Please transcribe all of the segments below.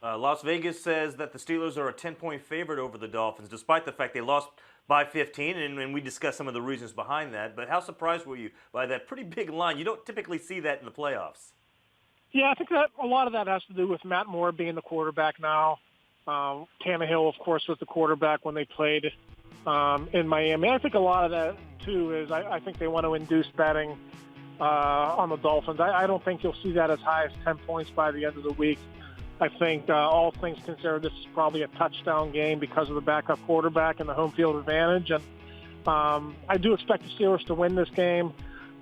Las Vegas says that the Steelers are a 10-point favorite over the Dolphins, despite the fact they lost by 15, and we discussed some of the reasons behind that. But how surprised were you by that pretty big line? You don't typically see that in the playoffs. Yeah, I think that a lot of that has to do with Matt Moore being the quarterback now. Tannehill, of course, was the quarterback when they played in Miami. I think a lot of that, too, is I think they want to induce betting on the Dolphins. I don't think you'll see that as high as 10 points by the end of the week. I think all things considered, this is probably a touchdown game because of the backup quarterback and the home field advantage. And I do expect the Steelers to win this game.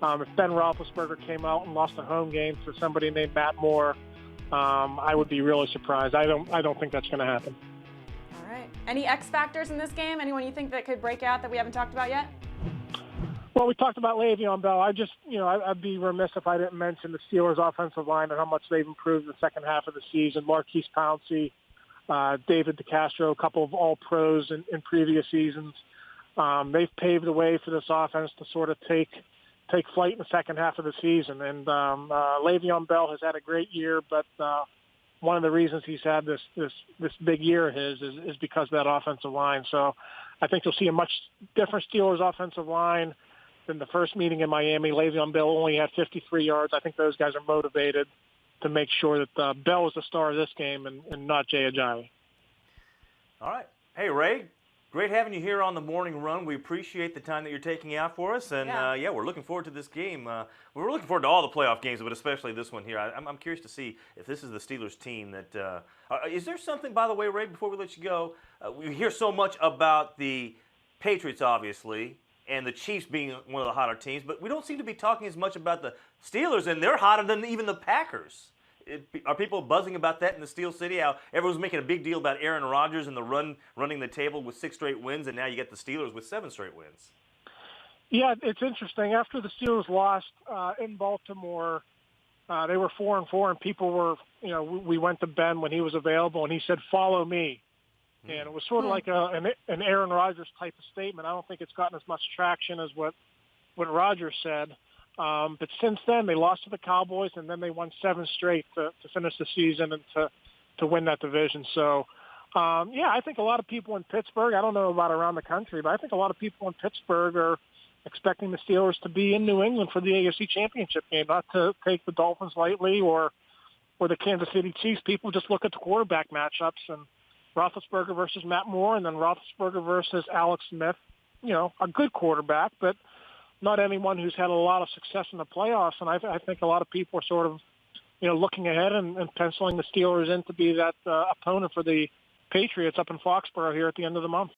If Ben Roethlisberger came out and lost a home game to somebody named Matt Moore, I would be really surprised. I don't think that's going to happen. All right. Any X factors in this game? Anyone you think that could break out that we haven't talked about yet? Well, we talked about Le'Veon Bell. I'd be remiss if I didn't mention the Steelers' offensive line and how much they've improved in the second half of the season. Marquise Pouncey, David DeCastro, a couple of all-pros in previous seasons. They've paved the way for this offense to sort of take flight in the second half of the season. And Le'Veon Bell has had a great year, but one of the reasons he's had this big year of his is because of that offensive line. So I think you'll see a much different Steelers offensive line than the first meeting in Miami. Le'Veon Bell only had 53 yards. I think those guys are motivated to make sure that Bell is the star of this game and not Jay Ajayi. All right. Hey, Ray, great having you here on the Morning Run. We appreciate the time that you're taking out for us. And, we're looking forward to this game. We're looking forward to all the playoff games, but especially this one here. I'm curious to see if this is the Steelers team that is there something, by the way, Ray, before we let you go, we hear so much about the Patriots, obviously, and the Chiefs being one of the hotter teams, but we don't seem to be talking as much about the Steelers, and they're hotter than even the Packers. Are people buzzing about that in the Steel City? How everyone's making a big deal about Aaron Rodgers and the running the table with 6 straight wins, and now you get the Steelers with 7 straight wins. Yeah, it's interesting. After the Steelers lost in Baltimore, they were 4-4, and people were, we went to Ben when he was available, and he said, "Follow me." And it was sort of like an Aaron Rodgers type of statement. I don't think it's gotten as much traction as what Rodgers said. But since then, they lost to the Cowboys, and then they won 7 straight to finish the season and to win that division. So, I think a lot of people in Pittsburgh, I don't know about around the country, but I think a lot of people in Pittsburgh are expecting the Steelers to be in New England for the AFC Championship game, not to take the Dolphins lightly or the Kansas City Chiefs. People just look at the quarterback matchups and Roethlisberger versus Matt Moore, and then Roethlisberger versus Alex Smith. A good quarterback, but not anyone who's had a lot of success in the playoffs. And I think a lot of people are sort of, looking ahead and penciling the Steelers in to be that opponent for the Patriots up in Foxborough here at the end of the month.